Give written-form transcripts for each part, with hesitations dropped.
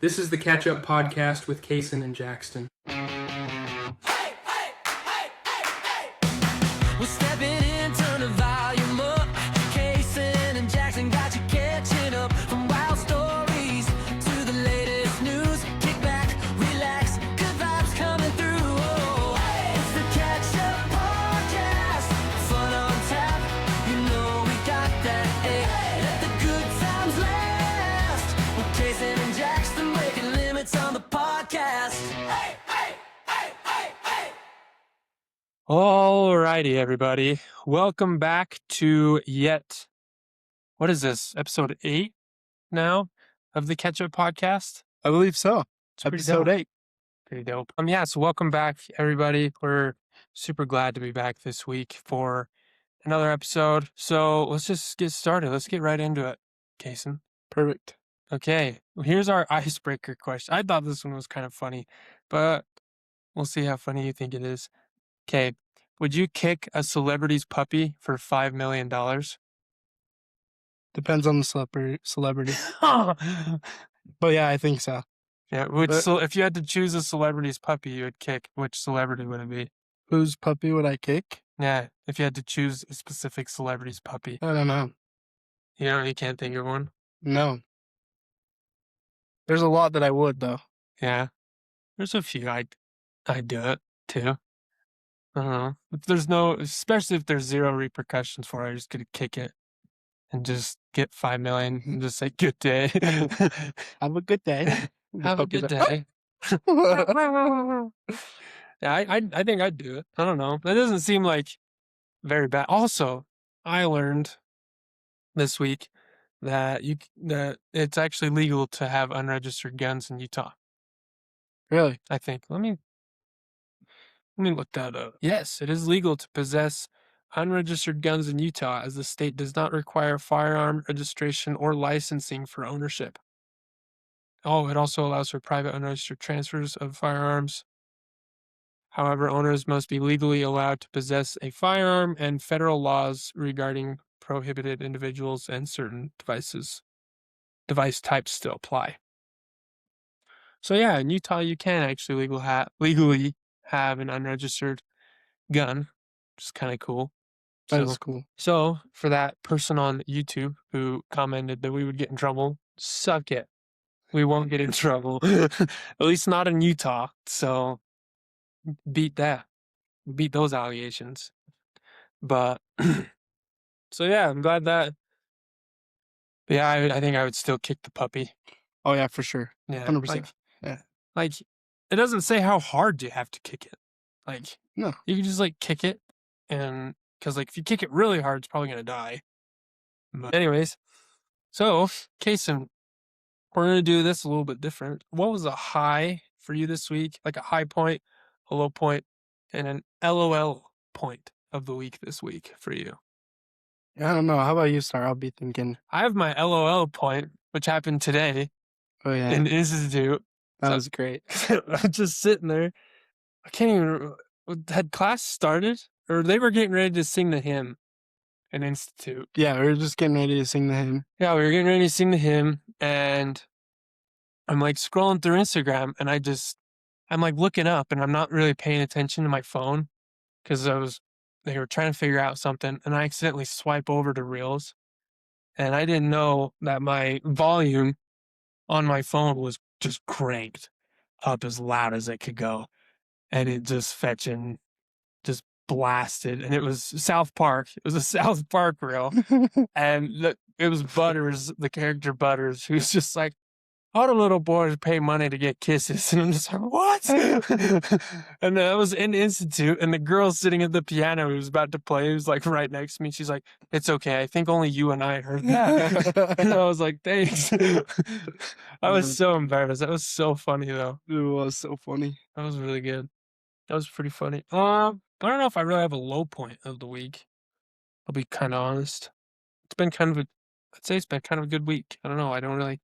This is the Catch Up Podcast with Kaysen and Jackson. We're stepping in, turn the volume up. Kaysen and Jackson got you catching up. From wild stories to the latest news. Kick back, relax, good vibes coming through. Oh, it's the Catch Up Podcast. Fun on tap, you know we got that. Hey, let the good times last. With Kaysen and Jackson breaking limits on the podcast. Hey, hey, hey, hey, hey. Alrighty, everybody. Welcome back to what is this, episode 8 now of the Catch Up Podcast? I believe so. It's pretty Episode dope. 8. Pretty dope. So welcome back, everybody. We're super glad to be back this week for another episode. So let's just get started. Let's get right into it, Kaysen. Perfect. Okay, here's our icebreaker question. I thought this one was kind of funny, but we'll see how funny you think it is. Okay, would you kick a celebrity's puppy for $5 million? Depends on the celebrity. But yeah, I think so. Yeah, if you had to choose a celebrity's puppy you would kick, which celebrity would it be? Whose puppy would I kick? Yeah, if you had to choose a specific celebrity's puppy. I don't know. You can't think of one? No. There's a lot that I would, though. Yeah. There's a few I'd do it too. I don't know. Especially if there's zero repercussions for it, I'm just gonna kick it and just get $5 million and just say good day. Have a good day. Have a good day. Yeah, I think I'd do it. I don't know. That doesn't seem like very bad. Also, I learned this week that it's actually legal to have unregistered guns in Utah. Really? I think. Let me look that up. Yes, it is legal to possess unregistered guns in Utah, as the state does not require firearm registration or licensing for ownership. Oh, it also allows for private unregistered transfers of firearms. However, owners must be legally allowed to possess a firearm, and federal laws regarding prohibited individuals and certain device types still apply. So yeah, in Utah, you can actually legally have an unregistered gun, which is kind of cool. That's cool. So for that person on YouTube who commented that we would get in trouble, suck it. We won't get in trouble. At least not in Utah. So beat that. Beat those allegations. But so yeah, I'm glad that. But yeah, I think I would still kick the puppy. Oh, yeah, for sure. Yeah. 100%. Like, it doesn't say how hard you have to kick it. Like, No. you can just like kick it, and because like if you kick it really hard, it's probably gonna die. But anyways, so Kaysen, we're gonna do this a little bit different. What was a high for you this week? Like a high point, a low point, and an LOL point of the week this week for you. I don't know. How about you, Star? I'll be thinking. I have my LOL point, which happened today Oh, yeah. in institute. That was great. I'm just sitting there. I can't even. Had class started, or they were getting ready to sing the hymn in institute. Yeah, we were just getting ready to sing the hymn. Yeah, we were getting ready to sing the hymn, and I'm like scrolling through Instagram, and I'm like looking up, and I'm not really paying attention to my phone because they were trying to figure out something, and I accidentally swipe over to Reels, and I didn't know that my volume on my phone was just cranked up as loud as it could go, and it just fetching just blasted, and it was South Park. It was a South Park reel, and it was Butters, the character Butters, who's just like, all the little boys pay money to get kisses. And I'm just like, what? And I was in institute, and the girl sitting at the piano who was about to play, who was like right next to me. She's like, it's okay. I think only you and I heard that. And I was like, thanks. I was so embarrassed. That was so funny, though. It was so funny. That was really good. That was pretty funny. I don't know if I really have a low point of the week. I'll be kind of honest. I'd say it's been kind of a good week. I don't know. I don't really.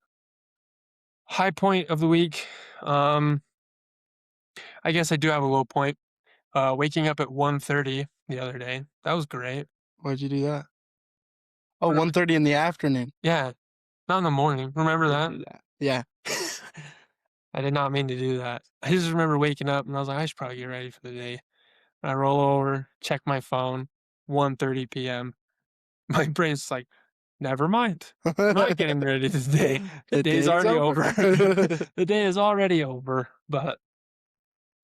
High point of the week. I guess I do have a low point. Waking up at 1:30 the other day. That was great. Why'd you do that? Oh, 1:30 in the afternoon. Yeah. Not in the morning. Remember that? Yeah. I did not mean to do that. I just remember waking up and I was like, I should probably get ready for the day. I roll over, check my phone, 1:30 p.m. My brain's like, never mind. I'm not getting ready today. The The day's day's already over. over. The day is already over. But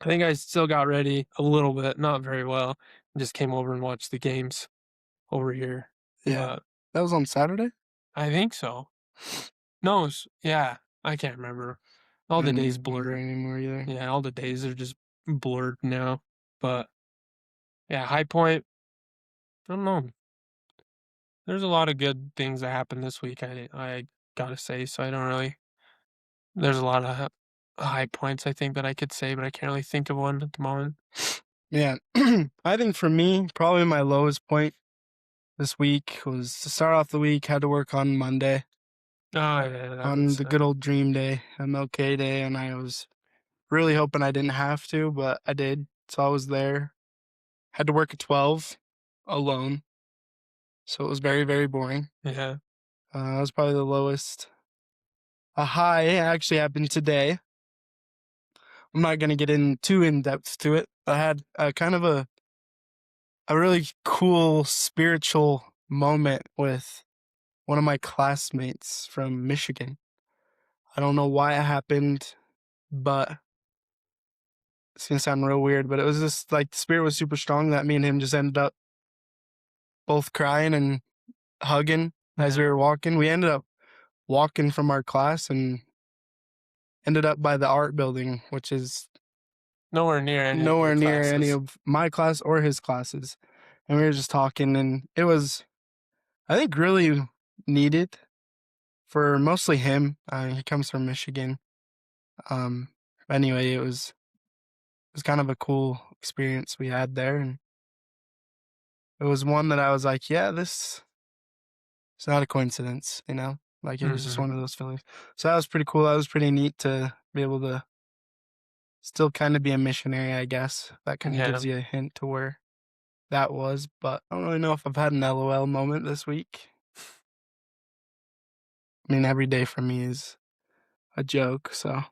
I think I still got ready a little bit, not very well. Just came over and watched the games over here. Yeah. But That was on Saturday? I think so. No, yeah, I can't remember. All I the don't days remember blur. anymore either. Yeah, all the days are just blurred now. But yeah, High Point, I don't know. There's a lot of good things that happened this week. I gotta say, so I don't really. There's a lot of high points I think that I could say, but I can't really think of one at the moment. Yeah. I think for me, probably my lowest point this week was to start off the week, had to work on Monday Oh yeah, that on was the good old dream day, MLK Day, and I was really hoping I didn't have to, but I did. So I was there. Had to work at 12 alone. So it was very, very boring. yeah. That was probably the lowest. A high actually happened today. I'm not going to get in too in depth to it. I had a kind of a really cool spiritual moment with one of my classmates from Michigan. I don't know why it happened, but it's gonna sound real weird, but it was just like the spirit was super strong that me and him just ended up both crying and hugging as we Yeah. were walking. We ended up walking from our class and ended up by the art building, which is Nowhere near any of your nowhere near any classes. of my class or his classes. And we were just talking, and it was, I think, really needed for mostly him. He comes from Michigan. Anyway, it was kind of a cool experience we had there, and it was one that I was like, yeah, this it's not a coincidence, you know? Like it was just Mhm. one of those feelings. So that was pretty cool. That was pretty neat to be able to still kind of be a missionary, I guess. That kind of Yeah. gives you a hint to where that was, but I don't really know if I've had an LOL moment this week. I mean, every day for me is a joke, so.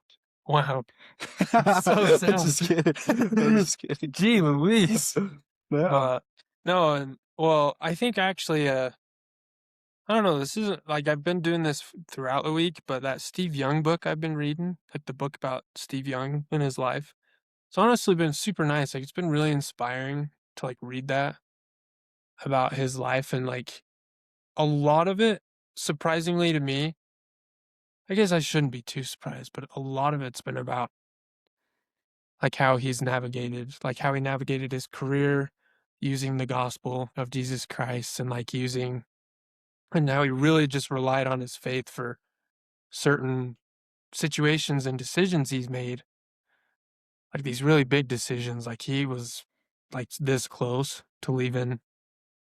Wow. So I'm sad. just kidding. I'm just kidding. Gee Louise. No. But no, and well, I think actually, I don't know. This isn't like I've been doing this throughout the week, but that Steve Young book I've been reading, like the book about Steve Young and his life, it's honestly been super nice. Like it's been really inspiring to like read that about his life and like a lot of it, surprisingly to me, I guess I shouldn't be too surprised, but a lot of it's been about like how he's navigated, like how he navigated his career using the gospel of Jesus Christ and like using, and how he really just relied on his faith for certain situations and decisions he's made, like these really big decisions. Like he was like this close to leaving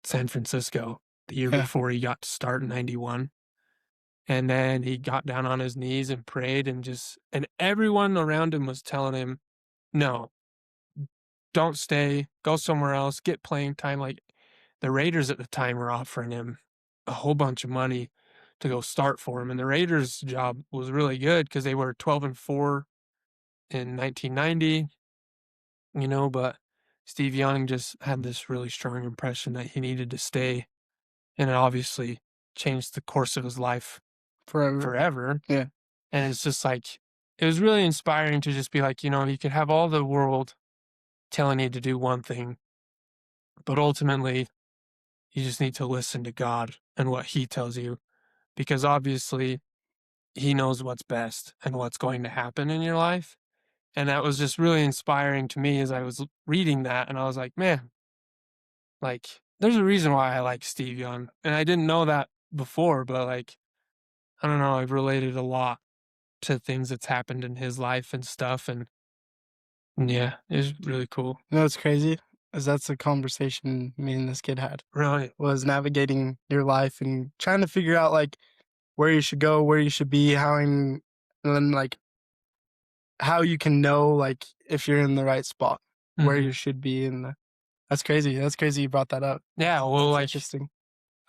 San Francisco the year Yeah. before he got to start in 91. And then he got down on his knees and prayed and just, and everyone around him was telling him, no, don't stay, go somewhere else, get playing time. Like the Raiders at the time were offering him a whole bunch of money to go start for him. And the Raiders job was really good because they were 12-4 in 1990, but Steve Young just had this really strong impression that he needed to stay. And it obviously changed the course of his life Forever. forever. Yeah. And it's just like, it was really inspiring to just be like, you could have all the world telling you to do one thing, but ultimately you just need to listen to God and what he tells you, because obviously he knows what's best and what's going to happen in your life. And that was just really inspiring to me as I was reading that. And I was like, man, like, there's a reason why I like Steve Young. And I didn't know that before, but like, I don't know, I've related a lot to things that's happened in his life and stuff. And yeah, it was really cool. You know what's crazy? Is that's a conversation me and this kid had. Really? Was navigating your life and trying to figure out like where you should go, where you should be, and then like how you can know like if you're in the right spot, where you Mhm. should be in the. That's crazy. That's crazy you brought that up. Yeah, well, That's like, interesting.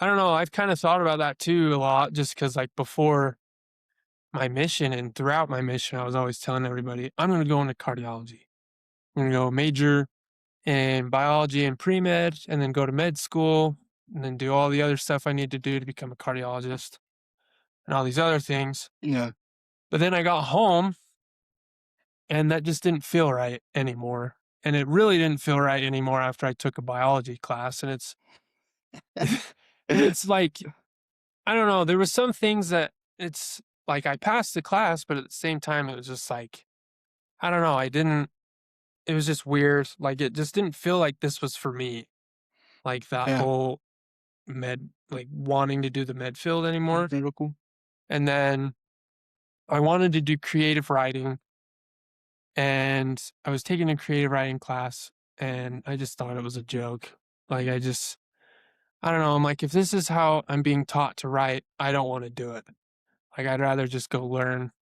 I don't know, I've kind of thought about that too a lot just because, like, before my mission, and throughout my mission, I was always telling everybody, I'm going to go into cardiology. I'm going to go major in biology and pre-med, and then go to med school, and then do all the other stuff I need to do to become a cardiologist and all these other things. Yeah. But then I got home and that just didn't feel right anymore. And it really didn't feel right anymore after I took a biology class. And it's like, I don't know, there was some things that it's like I passed the class, but at the same time, it was just like, I don't know, it was just weird. Like, it just didn't feel like this was for me. Like that Yeah. whole like wanting to do the med field anymore. Medical. And then I wanted to do creative writing, and I was taking a creative writing class, and I just thought it was a joke. Like, I don't know. I'm like, if this is how I'm being taught to write, I don't want to do it. Like, I'd rather just go learn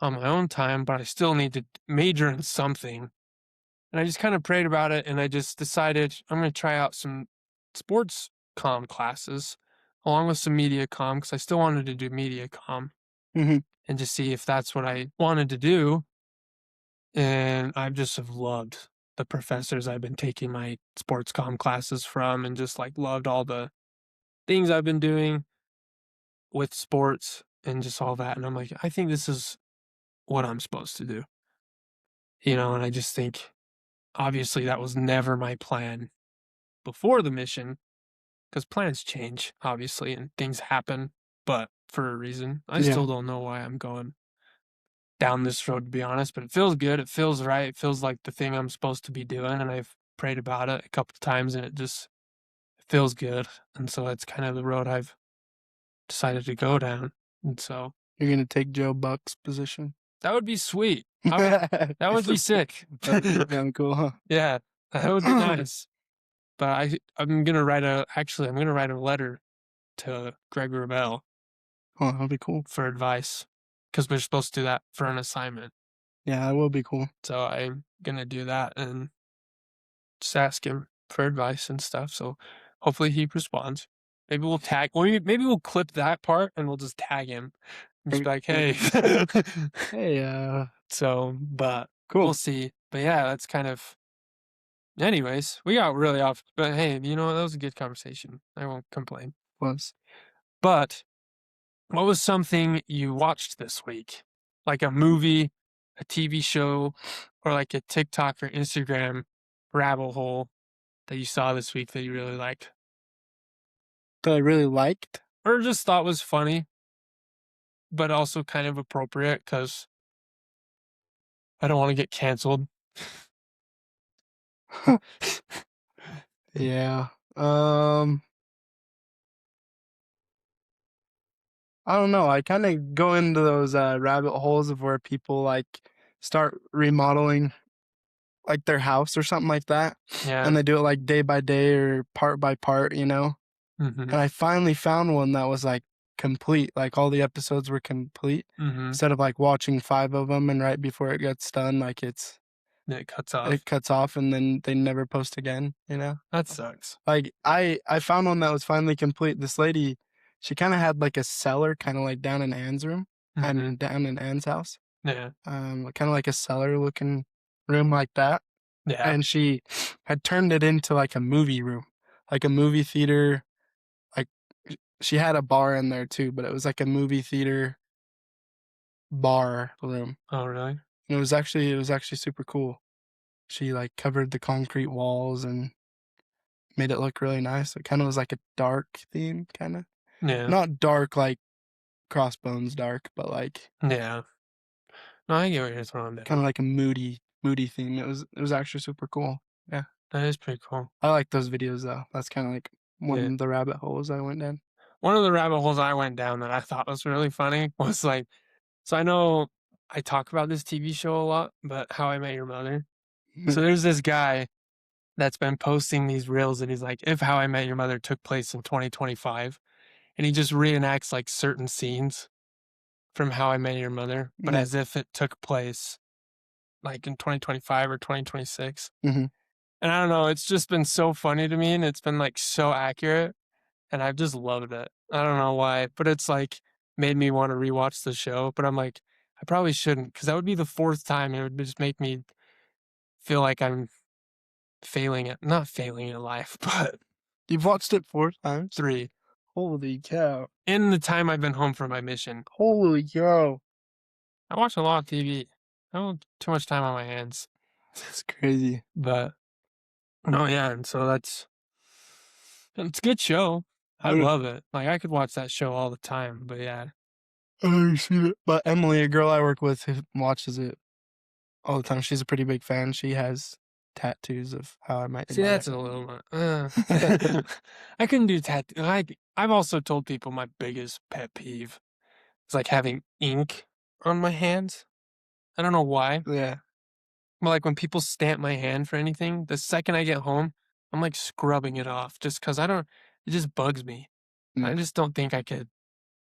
on my own time, but I still need to major in something. And I just kind of prayed about it, and I just decided I'm going to try out some sports comm classes along with some media comm, because I still wanted to do media comm, Mhm. and just see if that's what I wanted to do. And I've just have loved the professors I've been taking my sports comm classes from, and just like loved all the things I've been doing with sports and just all that. And I'm like, I think this is what I'm supposed to do, and I just think obviously that was never my plan before the mission, because plans change, obviously, and things happen, but for a reason. I Yeah. still don't know why I'm going down this road, to be honest, but it feels good. It feels right. It feels like the thing I'm supposed to be doing. And I've prayed about it a couple of times, and it feels good. And so that's kind of the road I've decided to go down. And so You're gonna take Joe Buck's position. that would be sweet. That would be sick. That'd be cool, huh? Yeah, that would be nice. But I'm gonna write a letter to Greg Rebel Oh, that'll be cool. for advice, because we're supposed to do that for an assignment. Yeah, that will be cool. So I'm gonna do that and just ask him for advice and stuff. So hopefully he responds. Maybe we'll maybe we'll clip that part and we'll just tag him and just be like, hey. Hey, So, but cool. we'll see. But yeah, that's kind of. Anyways, we got really off. But hey, that was a good conversation. I won't complain. Was. But what was something you watched this week? Like a movie, a TV show, or like a TikTok or Instagram rabbit hole that you saw this week that you really liked? That I really liked. Or just thought was funny, but also kind of appropriate, because I don't want to get canceled. Yeah. I don't know. I kind of go into those rabbit holes of where people like start remodeling like their house or something like that. Yeah. And they do it like day by day or part by part, Mm-hmm. And I finally found one that was like complete. Like all the episodes were complete Mm-hmm. instead of like watching 5 of them and right before it gets done, like It cuts off. it cuts off and then they never post again, That sucks. Like I found one that was finally complete. This lady, she kind of had like a cellar, kind of like down in Anne's room Mhm. and down in Anne's house, Yeah. kind of like a cellar looking room like that. Yeah. And she had turned it into like a movie room, like a movie theater. Like she had a bar in there too, but it was like a movie theater bar room. Oh, really? And it was actually super cool. She like covered the concrete walls and made it look really nice. It kind of was like a dark theme, kind of. Yeah. Not dark like Crossbones dark, but like Yeah. No, I get what you're throwing down. kind of like a moody theme. It was actually super cool. Yeah. That is pretty cool. I like those videos though. That's kind of like one Yeah. of the rabbit holes I went down. One of the rabbit holes I went down that I thought was really funny was like, so I know I talk about this TV show a lot, but How I Met Your Mother. So there's this guy that's been posting these reels, and he's like, if How I Met Your Mother took place in 2025, and he just reenacts like certain scenes from How I Met Your Mother, but Yeah. as if it took place like in 2025 or 2026. Mhm. And I don't know, it's just been so funny to me, and it's been like so accurate, and I've just loved it. I don't know why, but it's like made me want to rewatch the show, but I'm like, I probably shouldn't because that would be the fourth time. And it would just make me feel like I'm not failing in life, but You've watched it 4 times? 3 Holy cow. in the time I've been home from my mission. Holy cow. I watch a lot of TV. I don't have too much time on my hands, That's crazy. but no, yeah, and so it's a good show. I Yeah. love it. Like I could watch that show all the time, but yeah. I've never seen it. But Emily, a girl I work with who watches it all the time, she's a pretty big fan. She has tattoos of How I Met Your See, Mother. that's a little I couldn't do tattoo. I've also told people my biggest pet peeve is like having ink on my hands. I don't know why. Yeah. But like when people stamp my hand for anything, the second I get home, I'm like scrubbing it off just because it just bugs me. I Mm. just don't think I could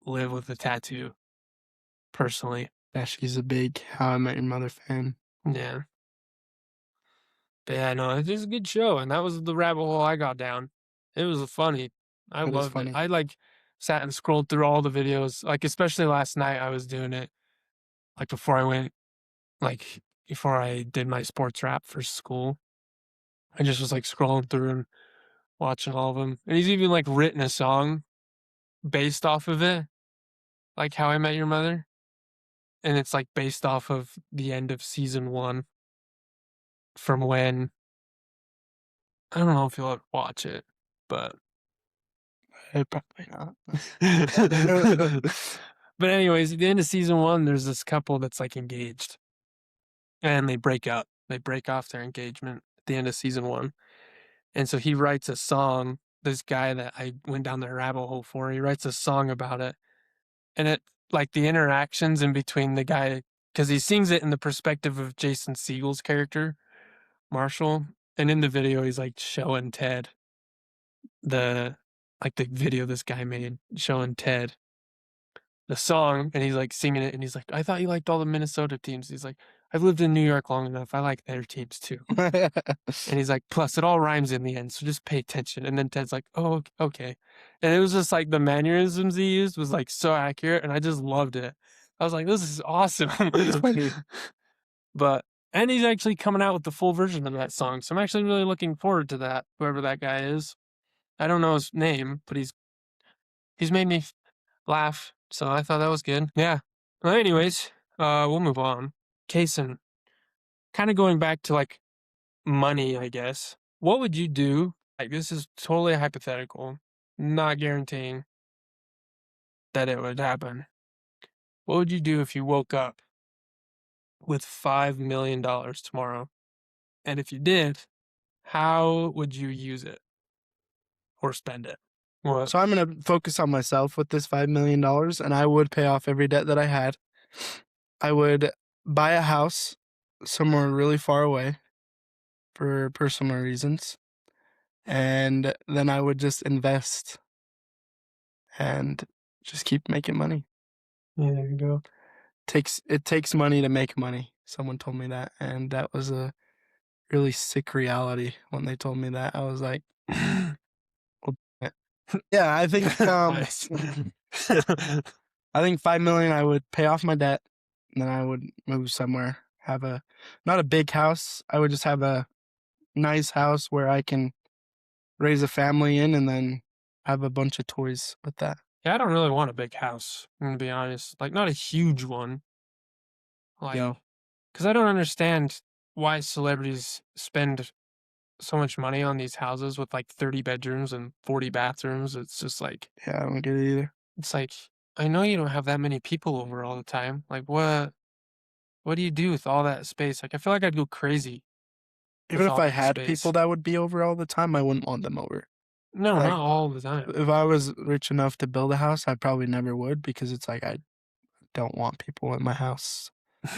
live with a tattoo personally. Yeah, she's a big How I Met Your Mother fan. Yeah. But yeah, no, it is a good show. And that was the rabbit hole I got down. It was funny. I It is loved it. funny. I like sat and scrolled through all the videos. Like, especially last night, I was doing it like before I did my sports rap for school. I just was like scrolling through and watching all of them. And he's even like written a song based off of it, like How I Met Your Mother. And it's like based off of the end of season 1 from when I don't know if you'll ever watch it, but Probably not. but anyways, at the end of season 1, there's this couple that's like engaged, and they break up. They break off their engagement at the end of season 1, and so he writes a song. This guy that I went down the rabbit hole for, he writes a song about it, and it like the interactions in between the guy because he sings it in the perspective of Jason Segel's character, Marshall, and in the video he's like showing Ted the video this guy made showing Ted the song, and he's like singing it, and he's like, I thought you liked all the Minnesota teams. He's like, I've lived in New York long enough. I like their teams too. And he's like, plus it all rhymes in the end, so just pay attention. And then Ted's like, oh, okay. And it was just like the mannerisms he used was like so accurate, and I just loved it. I was like, this is awesome. It's funny. And he's actually coming out with the full version of that song. So I'm actually really looking forward to that, whoever that guy is. I don't know his name, but he's made me laugh, so I thought that was good. Yeah. Well, anyways, we'll move on. Kason, kind of going back to like money, I guess. What would you do? Like, this is totally hypothetical, not guaranteeing that it would happen. What would you do if you woke up with $5 million tomorrow? And if you did, how would you use it or spend it? What? So I'm going to focus on myself with this $5 million, and I would pay off every debt that I had. I would buy a house somewhere really far away for personal reasons. And then I would just invest and just keep making money. Yeah, there you go. It takes money to make money. Someone told me that, and that was a really sick reality when they told me that. I was like, yeah, I think Nice. I think 5 million I would pay off my debt, and then I would move somewhere, have not a big house. I would just have a nice house where I can raise a family in, and then have a bunch of toys with that. Yeah, I don't really want a big house, I'm gonna be honest. Like, not a huge one. Like, Yo, because I don't understand why celebrities spend so much money on these houses with like 30 bedrooms and 40 bathrooms. It's just like, yeah, I don't get it either. it's like, I know you don't have that many people over all the time. Like, what do you do with all that space? Like, I feel like I'd go crazy. Even with if all I that had space. people that would be over all the time, I wouldn't want them over. No, like- not all the time. If I was rich enough to build a house, I probably never would, because it's like I don't want people in my house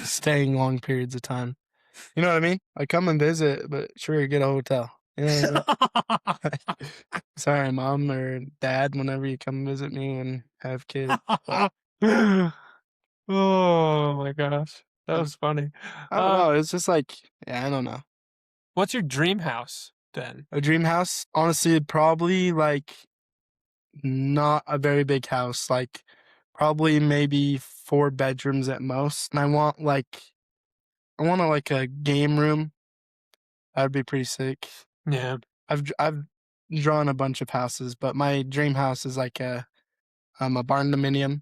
staying long periods of time. You know what I mean? I come and visit, but sure, get a hotel. Yeah. Sorry, mom or dad, whenever you come visit me and have kids. Oh my gosh, that was funny. I don't know. It's just like, yeah, I don't know. What's your dream house then? A dream house, honestly, probably like not a very big house, like Probably maybe 4 bedrooms at most. And I want a game room. That'd be pretty sick. Yeah. I've drawn a bunch of houses, but my dream house is like a barn dominium.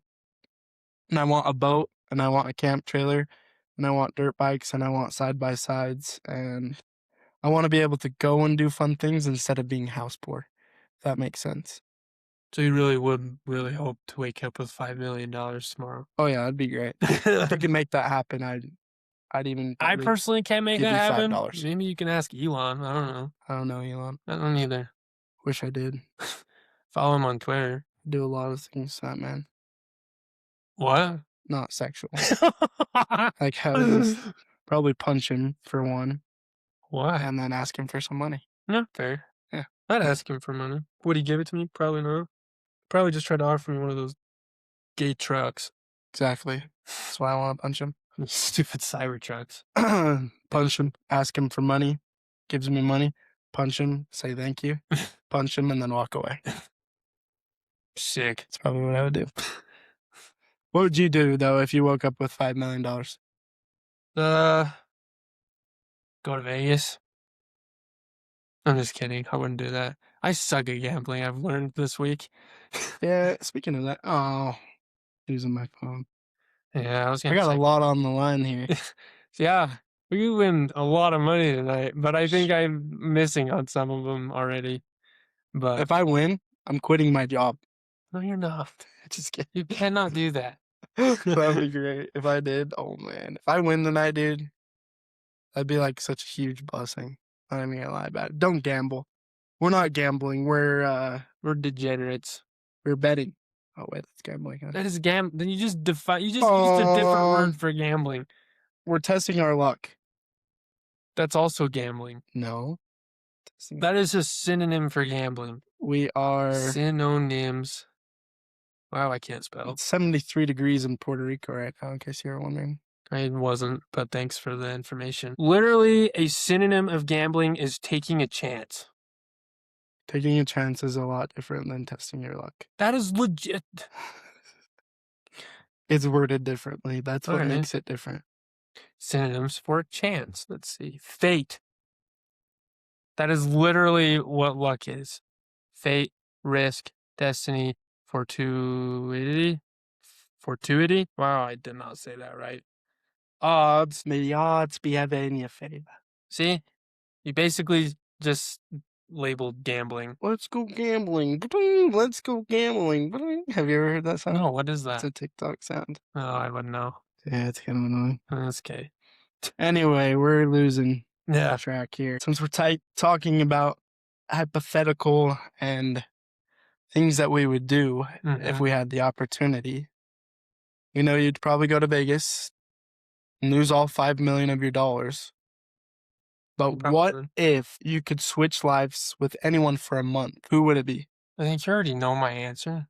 And I want a boat, and I want a camp trailer, and I want dirt bikes, and I want side by sides, and I want to be able to go and do fun things instead of being house poor. If that makes sense. So you really would really hope to wake up with $5 million tomorrow. Oh yeah, that'd be great. If I could make that happen, I'd even. I probably- personally can't make give that you happen. $5. Maybe you can ask Elon. I don't know. I don't know, Elon. I don't either. Wish I did. Follow him on Twitter. Do a lot of things to that man. What? Not sexual. Like how just probably punch him for one, Why? and then ask him for some money. No, fair. Yeah. I'd ask him for money. Would he give it to me? Probably not. Probably just try to offer me one of those gay trucks. Exactly. That's why I want to punch him. Stupid cyber trucks. Punch him. Ask him for money. Gives me money. Punch him. Say thank you. Punch him and then walk away. Sick. That's probably what I would do. What would you do though if you woke up with $5 million? Go to Vegas. I'm just kidding. I wouldn't do that. I suck at gambling. I've learned this week. Yeah. Speaking of that, using my phone. Yeah, I was I gonna got say. a lot on the line here. Yeah, we win a lot of money tonight, but I think I'm missing on some of them already. But If I win, I'm quitting my job. no, you're not. Just kidding. You cannot do that. That'd be great if I did. Oh man, if I win tonight, dude, that'd be like such a huge blessing. I'm not even gonna lie about it. Don't gamble. We're not gambling. We're Degenerates. betting. Oh wait, that's gambling. Huh? That is Then you just define. You just used a different word for gambling. We're testing our luck. That's also gambling. No, testing- That is a synonym for gambling. we are. Synonyms. Wow, I can't spell. It's 73 degrees in Puerto Rico right now, in case you were wondering. I wasn't, but thanks for the information. Literally, a synonym of gambling is taking a chance. Taking a chance is a lot different than testing your luck. That is legit. It's worded differently. That's what Alright. makes it different. Synonyms for chance. Let's see. Fate. That is literally what luck is. Fate, risk, destiny, fortuity. Fortuity? Wow, I did not say that right. Odds. May the odds be ever in your favor. See? You basically just labeled gambling. Let's go gambling. Let's go gambling. Have you ever heard that sound? No, what is It's that? a TikTok sound. Oh, I wouldn't know. Yeah, it's kind of annoying. That's okay. Anyway, we're losing Yeah. track here. Since we're talking about hypothetical and things that we would do if Mhm. we had the opportunity, you'd probably go to Vegas and lose all $5 million of your dollars. But what Probably. if you could switch lives with anyone for a month? Who would it be? I think you already know my answer.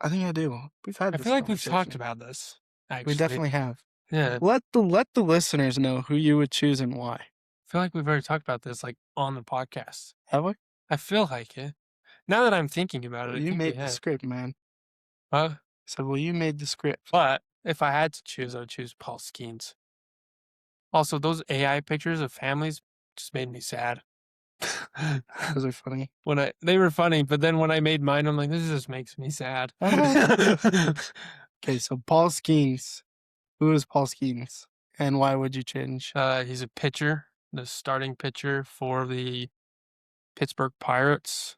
I think I do. We've had I this feel like we've talked conversation. about this. Actually. We definitely have. Yeah. Let the listeners know who you would choose and why. I feel like we've already talked about this, like on the podcast. Have we? I feel like it. Now that I'm thinking about it, Well, I you think we made the have. script, man. Huh? I said, well, you made the script. But if I had to choose, I would choose Paul Skeens. Also, those AI pictures of families just made me sad. Those are funny. They were funny, but then when I made mine, I'm like, this just makes me sad. Okay, so Paul Skeens. Who is Paul Skeens? And why would you change? He's a pitcher, the starting pitcher for the Pittsburgh Pirates.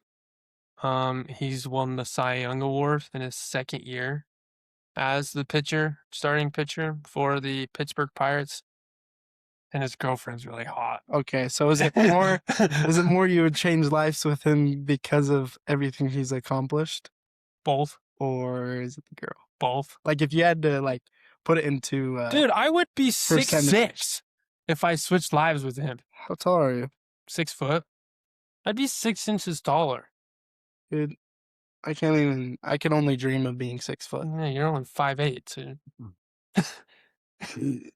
He's won the Cy Young Award in his second year as the starting pitcher for the Pittsburgh Pirates. And his girlfriend's really hot. Okay, so is it more you would change lives with him because of everything he's accomplished? Both. Or is it the girl? Both. Like if you had to put it into Dude, I would be 6'6" percentage. if I switched lives with him. How tall are you? 6 foot. I'd be 6 inches taller. Dude, I can only dream of being 6 foot. Yeah, you're only 5'8", so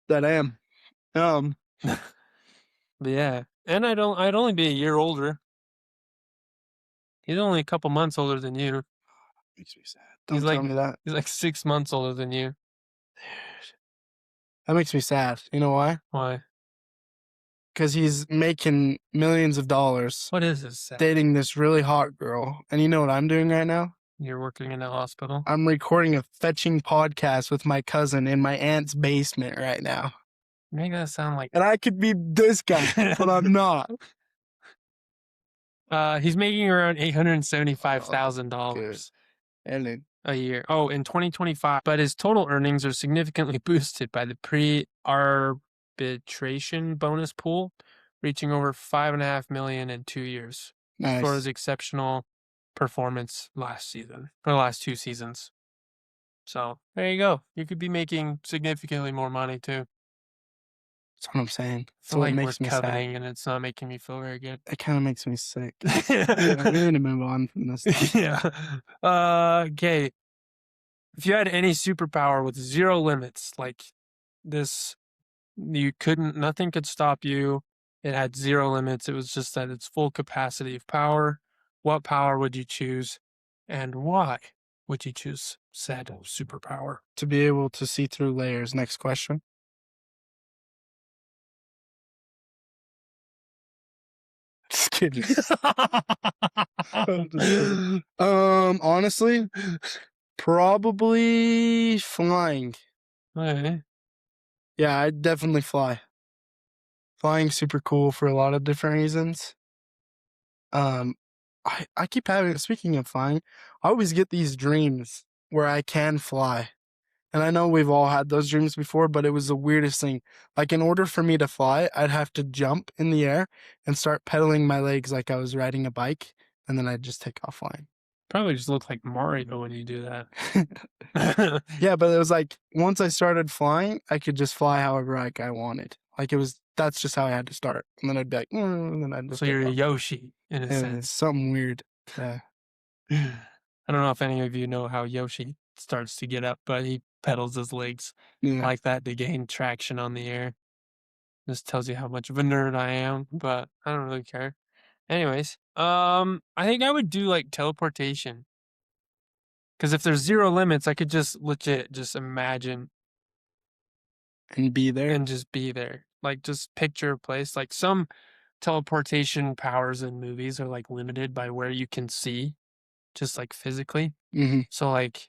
That I am. but yeah. And I'd only be a year older. He's only a couple months older than you. Makes me sad. Don't He's tell like me that. he's like 6 months older than you. That makes me sad. You know why? Why? Because he's making millions of dollars What is this? Sad? dating this really hot girl. And you know what I'm doing right now? You're working in a hospital. I'm recording a fetching podcast with my cousin in my aunt's basement right now. Make that sound like And I could be this guy, but I'm not. he's making around Oh, $875,000 And then, a year. Oh, in 2025. But his total earnings are significantly boosted by the pre-arbitration bonus pool, reaching over $5.5 million in 2 years for his nice. exceptional performance last season, or the last 2 seasons. So there you go. You could be making significantly more money too. That's what I'm saying. I That's feel what like makes we're me sad. coveting, and it's not making me feel very good. It kind of makes me sick. Yeah, we need to move on from this stuff. Yeah. Okay. If you had any superpower with 0 limits, like this, nothing could stop you. It had 0 limits. It was just at its full capacity of power. What power would you choose, and why would you choose said superpower? To be able to see through layers. Next question. Just kidding. Honestly, probably flying. Okay. Yeah, I'd definitely fly. Flying's super cool for a lot of different reasons. I keep having, speaking of flying, I always get these dreams where I can fly. And I know we've all had those dreams before, but it was the weirdest thing. Like, in order for me to fly, I'd have to jump in the air and start pedaling my legs like I was riding a bike, and then I'd just take off flying. Probably just look like Mario when you do that. Yeah, but it was like, once I started flying, I could just fly however I wanted. Like, that's just how I had to start. And then I'd be like, and then I'd just So take you're a off. Yoshi in a Yeah, sense. it's something weird. Yeah. I don't know if any of you know how Yoshi starts to get up, but he pedals his legs Yeah. like that to gain traction on the air. This tells you how much of a nerd I am, but I don't really care. Anyways, I think I would do like teleportation. Because if there's 0 limits, I could just legit just imagine And be there. and just be there. Like, just picture a place. Like, some teleportation powers in movies are like limited by where you can see, just like physically. Mm-hmm. So like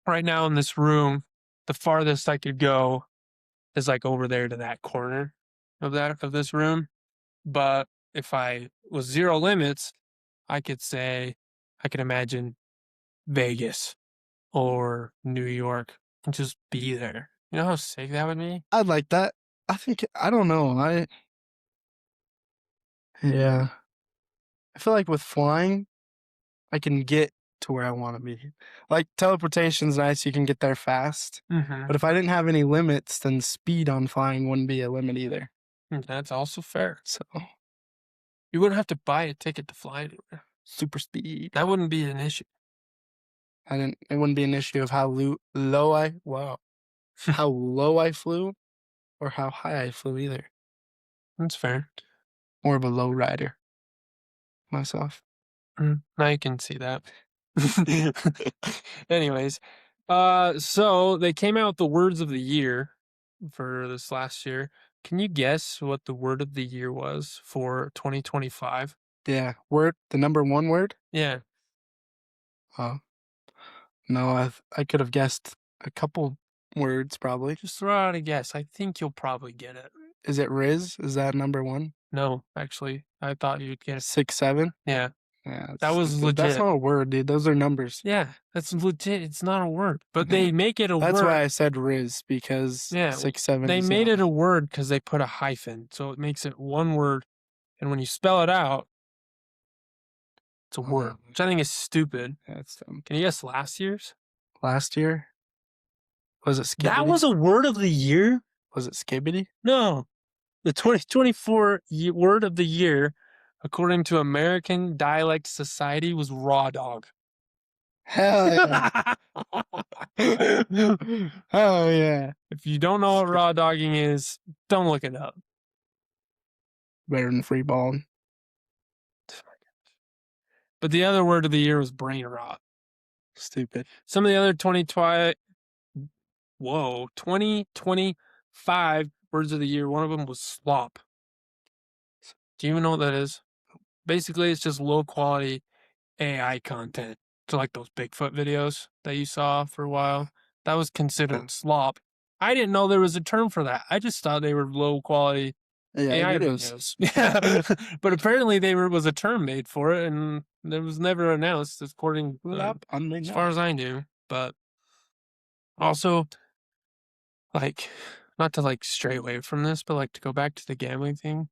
right now in this room, the farthest I could go is like over there to that corner of this room. But if I was 0 limits, I could imagine Vegas or New York and just be there. You know how sick that would be? I'd like that. I don't know. Yeah. I feel like with flying, I can get to where I want to be. Like, teleportation's nice, you can get there fast. Mm-hmm. But if I didn't have any limits, then speed on flying wouldn't be a limit either. That's also fair. So, You wouldn't have to buy a ticket to fly anywhere. super speed. That wouldn't be an issue. It wouldn't be an issue of how low I flew or how high I flew either. That's fair. More of a low rider myself. Now you can see that. Anyways, so they came out with the words of the year for this last year. Can you guess what the word of the year was for 2025? Yeah. The number 1 word? Yeah. No, I could have guessed a couple words probably. Just throw out a guess. I think you'll probably get it. Is it Riz? Is that number 1? No, actually, I thought you'd get it. 6, 7? Yeah. Yeah. That was stupid. That's legit. not a word, dude. Those are numbers. Yeah, that's legit. It's not a word, but they make it a That's word. why I said Riz, because Yeah, 6, 7 They is made not. it a word because they put a hyphen, so it makes it one word. And when you spell it out, it's a word, which I think is stupid. That's dumb. Can you guess last year's? Last year? Was it Skibbity? That was a word of the year? Was it Skibbity? No. The 2024 word of the year, according to American Dialect Society, was raw dog. Hell yeah. Hell yeah. If you don't know what raw dogging is, don't look it up. Better than free balling. But the other word of the year was brain rot. Stupid. Some of the other 2025 words of the year, one of them was slop. Do you even know what that is? Basically, it's just low quality AI content. So like those Bigfoot videos that you saw for a while, that was considered slop. I didn't know there was a term for that. I just thought they were low quality AI videos. Yeah. But apparently was a term made for it, and it was never announced according as far as I knew. But also, like, not to like stray away from this, but like to go back to the gambling thing,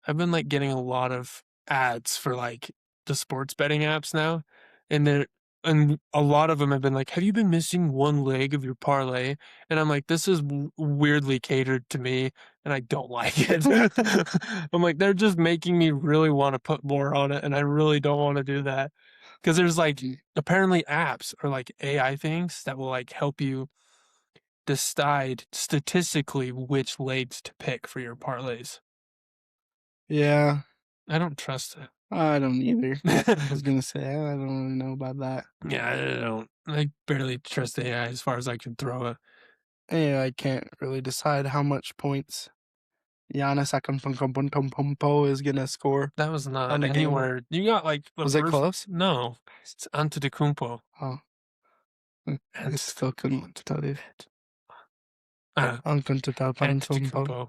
I've been like getting a lot of ads for like the sports betting apps now, and a lot of them have been like, "Have you been missing one leg of your parlay?" And I'm like, "This is weirdly catered to me, and I don't like it." I'm like, they're just making me really want to put more on it, and I really don't want to do that because there's like apparently apps or like AI things that will like help you decide statistically which legs to pick for your parlays. Yeah, I don't trust I don't either. I was it. gonna say I don't really know about that. Yeah, I don't. I barely trust AI as far as I can throw it. Yeah, I can't really decide how much points Giannis Antetokounmpo is gonna score. That was not On a game. anywhere. You got like the Was it first. close? No, it's Antetokounmpo. Oh, I still couldn't tell you. Antetokounmpo.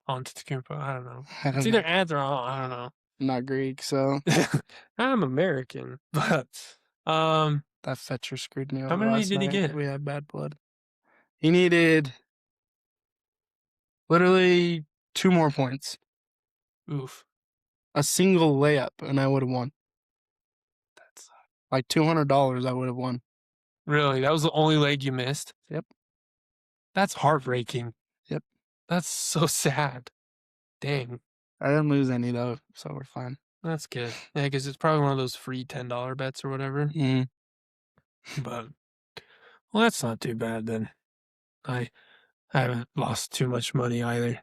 Antetokounmpo. I don't know. It's either Ant or I don't know. Not Greek, so I'm American, but that fetcher screwed me over. how many last did he night. get? We had bad blood. He needed literally 2 more points. Oof. A single layup, and I would have won. That's Like $200, I would have won. really, that was the only leg you missed? Yep. That's heartbreaking. Yep. That's so sad. Dang. I didn't lose any though, so we're fine. That's good. Yeah, because it's probably one of those free $10 bets or whatever. Mm. But well, that's not too bad then. I haven't lost too much money either.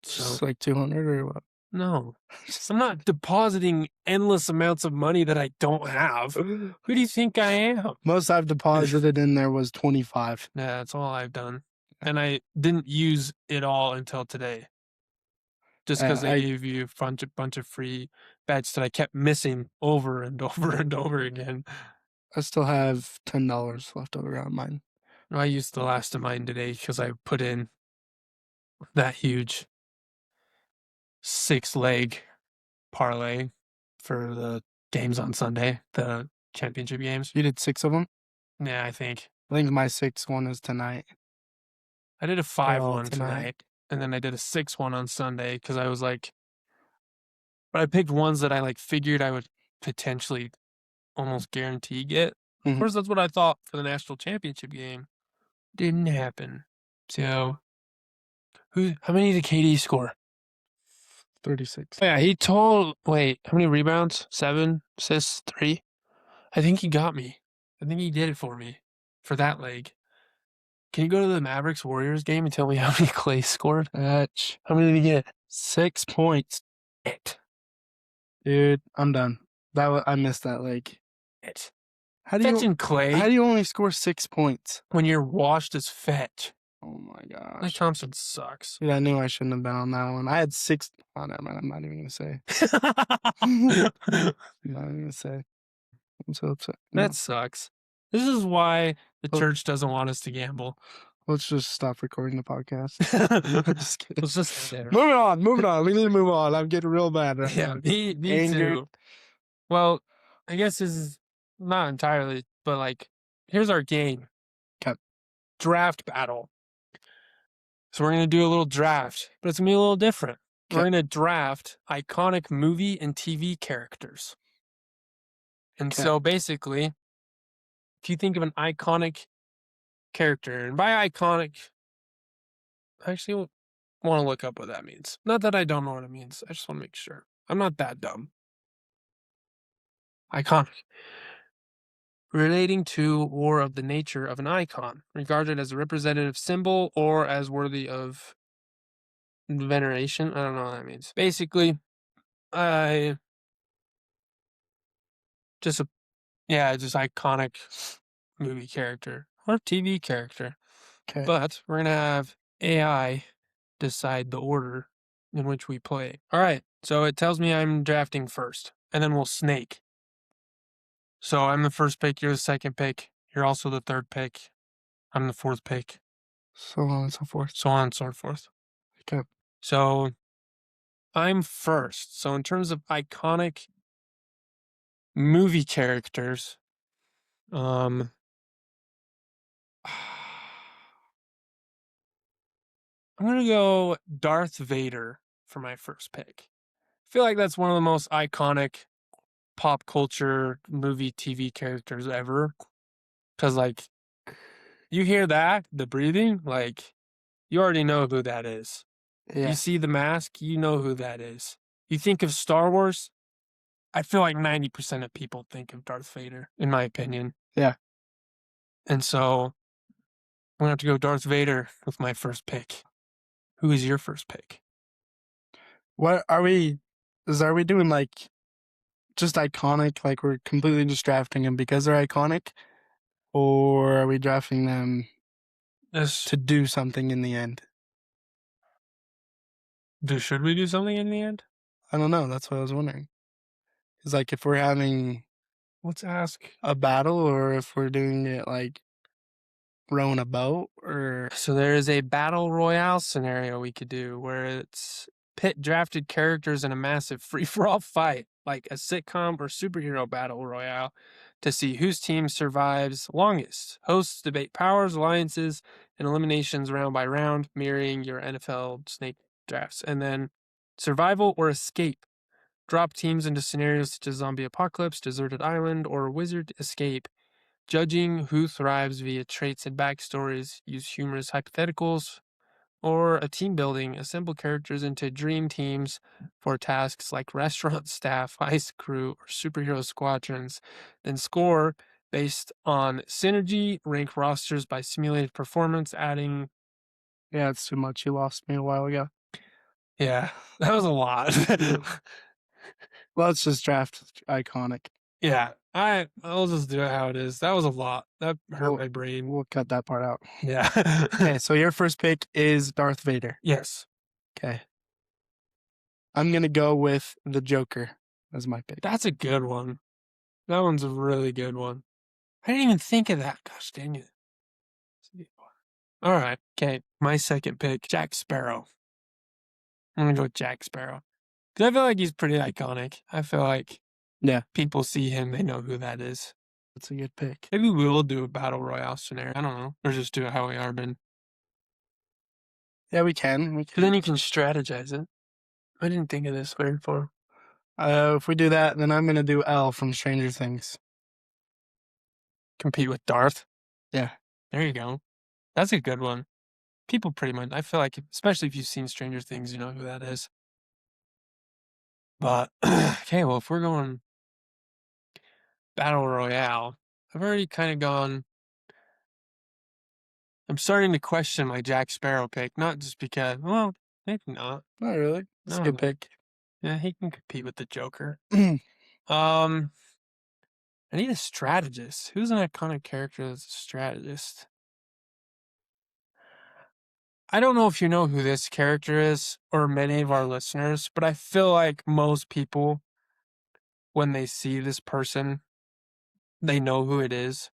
So Just like 200 or what? no, I'm not depositing endless amounts of money that I don't have. Who do you think I am? Most I've deposited in there was 25. Yeah, that's all I've done, and I didn't use it all until today. Just because they gave you a bunch of free bets that I kept missing over and over and over again. I still have $10 left over on mine. I used the last of mine today because I put in that huge 6-leg parlay for the games on Sunday, the championship games. You did 6 of them? Yeah, I think my 6th one is tonight. I did a 5-1 tonight. tonight, and then I did a 6-1 on Sunday because I was like, but I picked ones that I like figured I would potentially almost guarantee get. Of course, that's what I thought for the national championship game. Didn't happen. So, how many did KD score? 36. Oh, yeah, wait, how many rebounds? 7, assists, 3? I think he got me. I think he did it for me for that leg. Can you go to the Mavericks Warriors game and tell me how many Clay scored? How many did he get? 6 points. Dude, I'm done. I missed that leg. How do Fetching Clay How do you only score 6 points? when you're washed as fetch. Oh my Clay gosh. Thompson sucks. Dude, I knew I shouldn't have been on that one. I had 6. Oh, never mind. I'm not even gonna say. I'm not even gonna say. I'm so upset. No, That sucks. This is why the church doesn't want us to gamble. let's just stop recording the podcast. Just kidding. Let's just end there. Moving on. We need to move on. I'm getting real bad right Yeah, now. me Angered. too. Well, I guess this is not entirely, but like, here's our game. 'Kay. Draft battle. So we're going to do a little draft, but it's going to be a little different. We're 'Kay. going to draft iconic movie and TV characters. And 'Kay. so basically, if you think of an iconic character, and by iconic, I actually want to look up what that means. Not that I don't know what it means. I just want to make sure. I'm not that dumb. Iconic. Relating to or of the nature of an icon, regarded as a representative symbol or as worthy of veneration. I don't know what that means. Basically, just iconic movie character or TV character. Okay. But we're going to have AI decide the order in which we play. All right. So it tells me I'm drafting first, and then we'll snake. So I'm the first pick, you're the second pick, you're also the third pick, I'm the fourth pick, So on and so forth. so on and so forth. Okay. So I'm first. So in terms of iconic movie characters, I'm gonna go Darth Vader for my first pick. I feel like that's one of the most iconic pop culture movie TV characters ever. Cause like you hear that, the breathing, like you already know who that is. Yeah. You see the mask, you know who that is. You think of Star Wars, I feel like 90% of people think of Darth Vader, in my opinion. Yeah. And so I'm gonna have to go Darth Vader with my first pick. Who is your first pick? What are we? Are we doing like just iconic? Like we're completely just drafting them because they're iconic, or are we drafting them This to do something in the end? should we do something in the end? I don't know. That's what I was wondering. It's like if we're having Let's ask. a battle, or if we're doing it like rowing a boat, or So there is a battle royale scenario we could do where it's pit drafted characters in a massive free for all fight, like a sitcom or superhero battle royale, to see whose team survives longest. Hosts debate powers, alliances, and eliminations round by round, mirroring your NFL snake drafts. And then survival or escape. Drop teams into scenarios such as zombie apocalypse, deserted island, or wizard escape. Judging who thrives via traits and backstories, use humorous hypotheticals, or a team building, assemble characters into dream teams for tasks like restaurant staff, ice crew, or superhero squadrons, then score based on synergy, rank rosters by simulated performance, adding. yeah, it's too much. You lost me a while ago. Yeah, that was a lot. Let's just draft iconic. Yeah, I'll just do it how it is. That was a lot. That hurt my brain. We'll cut that part out. Yeah. Okay, so your first pick is Darth Vader. Yes. Okay. I'm gonna go with the Joker as my pick. That's a good one. That one's a really good one. I didn't even think of that. Gosh dang it. All right. Okay. My second pick, Jack Sparrow. I'm going to go with Jack Sparrow. Because I feel like he's pretty iconic. I feel like Yeah. people see him, they know who that is. That's a good pick. Maybe we will do a battle royale scenario. I don't know. Or just do it how we are been. Yeah, we can. Because then you can strategize it. I didn't think of this way before. If we do that, then I'm gonna do L from Stranger Things. Compete with Darth. Yeah. There you go. That's a good one. People pretty much, I feel like, especially if you've seen Stranger Things, you know who that is. But, okay, well, if we're going Battle Royale, I've already kind of gone. I'm starting to question my Jack Sparrow pick, not just because, well, maybe not. Not really. It's a No, good no. pick. Yeah, he can compete with the Joker. Mm. I need a strategist. Who's an iconic character that's a strategist? I don't know if you know who this character is or many of our listeners, but I feel like most people, when they see this person, they know who it is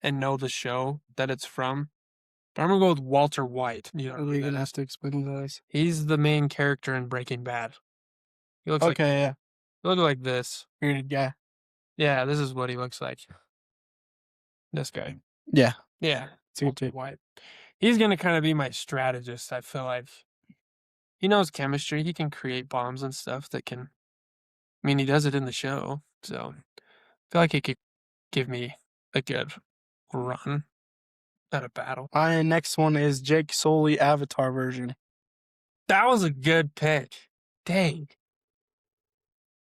and know the show that it's from. But I'm gonna go with Walter White. You know Are who we that gonna is. have to explain those? He's the main character in Breaking Bad. He looks like Okay, yeah. he looks like this. Bearded guy. Yeah, this is what he looks like. This guy. Yeah. Yeah, It's a good Walter pick. White. He's gonna kind of be my strategist. I feel like he knows chemistry. He can create bombs and stuff that can. I mean, he does it in the show, so I feel like he could give me a good run at a battle. My next one is Jake Sully Avatar version. That was a good pick. Dang.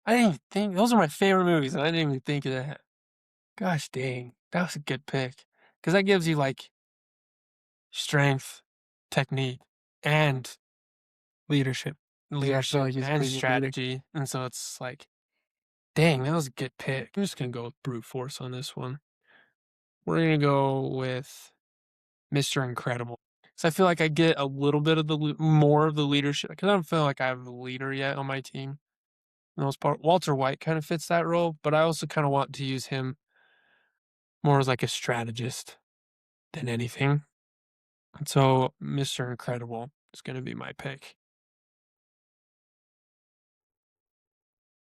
I didn't even think those are my favorite movies, and I didn't even think of that. Gosh dang. That was a good pick. Because that gives you like strength, technique, and Leadership. leadership like he's a and pretty good leader. strategy. And so it's like, dang, that was a good pick. I'm just gonna go with brute force on this one. we're gonna go with Mr. Incredible. So I feel like I get a little bit of more of the leadership because I don't feel like I have a leader yet on my team. For the most part, Walter White kind of fits that role, but I also kind of want to use him more as like a strategist than anything. And so Mr. Incredible is going to be my pick.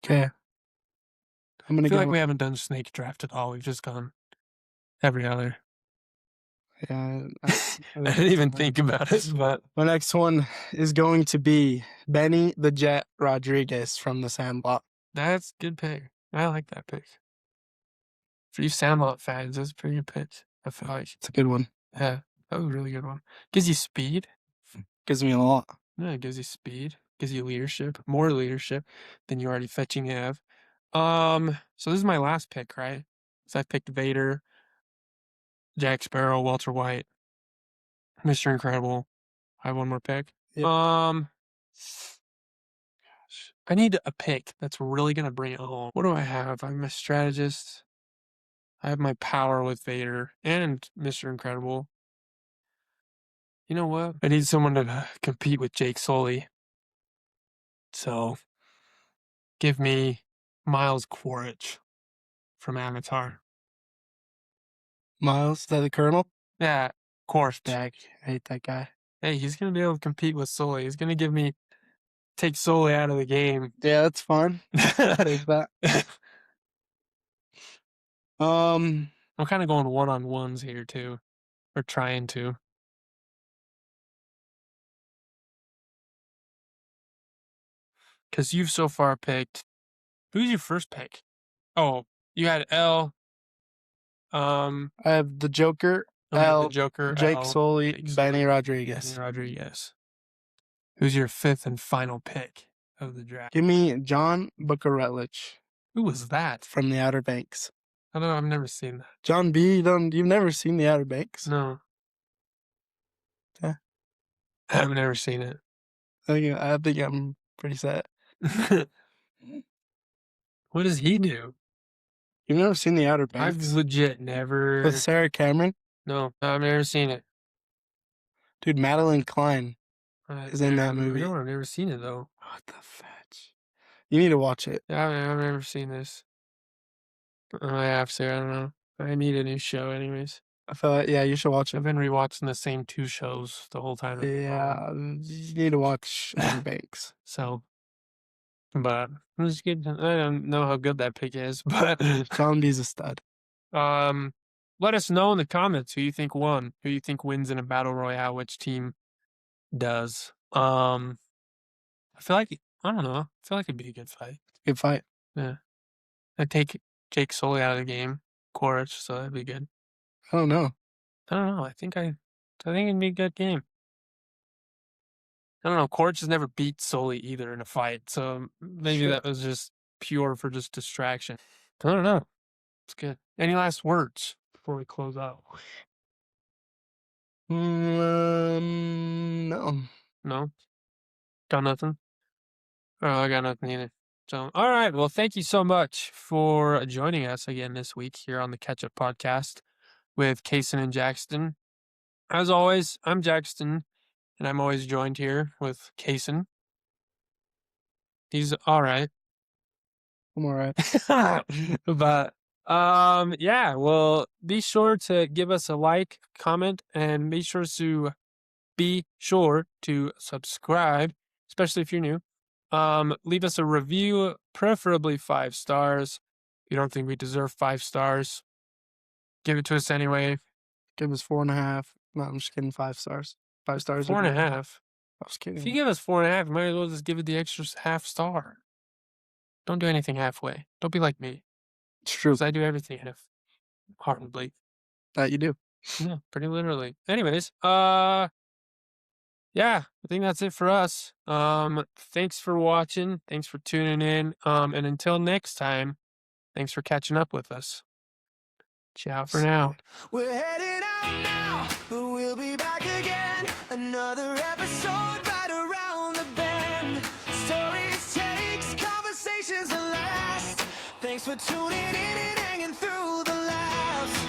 Okay. I'm I gonna feel go. like we haven't done snake draft at all. We've just gone every other. Yeah, I didn't even think about it, but my next one is going to be Benny the Jet Rodriguez from The Sandlot. that's a good pick. I like that pick. For you Sandlot fans, that's a pretty good pick. I feel like, It's a good one. yeah, that was a really good one. Gives you speed. Gives me a lot. Yeah, it gives you speed. Gives you leadership, more leadership than you already fetching have. So this is my last pick, right? So I picked Vader, Jack Sparrow, Walter White, Mr. Incredible. I have one more pick. Yep. Gosh, I need a pick that's really gonna bring it home. What do I have? I'm a strategist. I have my power with Vader and Mr. Incredible. You know what? I need someone to compete with Jake Sully. So give me Miles Quaritch from Avatar. Miles, is that the Colonel? Yeah, Quaritch. Dag, I hate that guy. Hey, he's gonna be able to compete with Sully. He's gonna take Sully out of the game. Yeah, that's fine. Take that. I'm kind of going one-on-ones here too, or trying to. Because you've so far picked. Who's your first pick? Oh, you had L. I have the Joker, The L, Joker, Jake L, Sully, Jake Benny Sully, Rodriguez. Benny Rodriguez. Who's your fifth and final pick of the draft? Give me John Buckarellich Who was that? from the Outer Banks. I don't know. I've never seen that. John B, you've never seen the Outer Banks? No. Yeah. I've never seen it. I think I'm pretty set. What does he do? You've never seen the Outer I've Banks? legit never. With Sarah Cameron? No, I've never seen it. Dude, Madeline Klein is in that movie. No, I've never seen it though. What the fetch? You need to watch it. Yeah, I've never seen this. I have to. I don't know. I need a new show, anyways. I feel like, yeah, you should watch I've it. been rewatching the same 2 shows the whole time. Yeah, you need to watch Outer Banks. So, but I'm just kidding. I don't know how good that pick is, but John B's a stud. let us know in the comments who you think won, who you think wins in a battle royale, which team does. I feel like I don't know. I feel like it'd be a good fight. Good fight. Yeah, I'd take Jake Sully out of the game, Quaritch, so that'd be good. I don't know. I don't know. I think it'd be a good game. I don't know. Quaritch has never beat Sully either in a fight, so maybe Sure. that was just pure for just distraction. I don't know. It's good. Any last words before we close out? No. No? Got nothing? Oh, I got nothing either. So, all right. Well, thank you so much for joining us again this week here on the Catch Up Podcast with Kaysen and Jackson. As always, I'm Jackson, and I'm always joined here with Kaysen. He's all right. I'm all right. But yeah, well, be sure to give us a like, comment, and be sure to subscribe, especially if you're new. Leave us a review, preferably 5 stars. If you don't think we deserve 5 stars, give it to us anyway. Give us 4.5. No, I'm just kidding. 5 stars. 5 stars. would be- 4.5. I was kidding. If you give us 4.5, you might as well just give it the extra half star. Don't do anything halfway. Don't be like me, It's true. because I do everything half-heartedly. That you do. Yeah, pretty literally. Anyways, yeah, I think that's it for us. Thanks for watching. Thanks for tuning in. And until next time, thanks for catching up with us. Ciao for now. We're heading out now, but we'll be back again. Another episode right around the bend. Stories, takes, conversations that last. Thanks for tuning in and hanging through the laughs.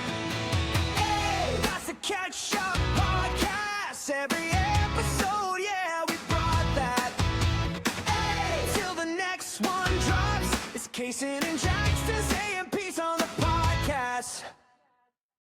Casey and Jackson saying peace on the podcast.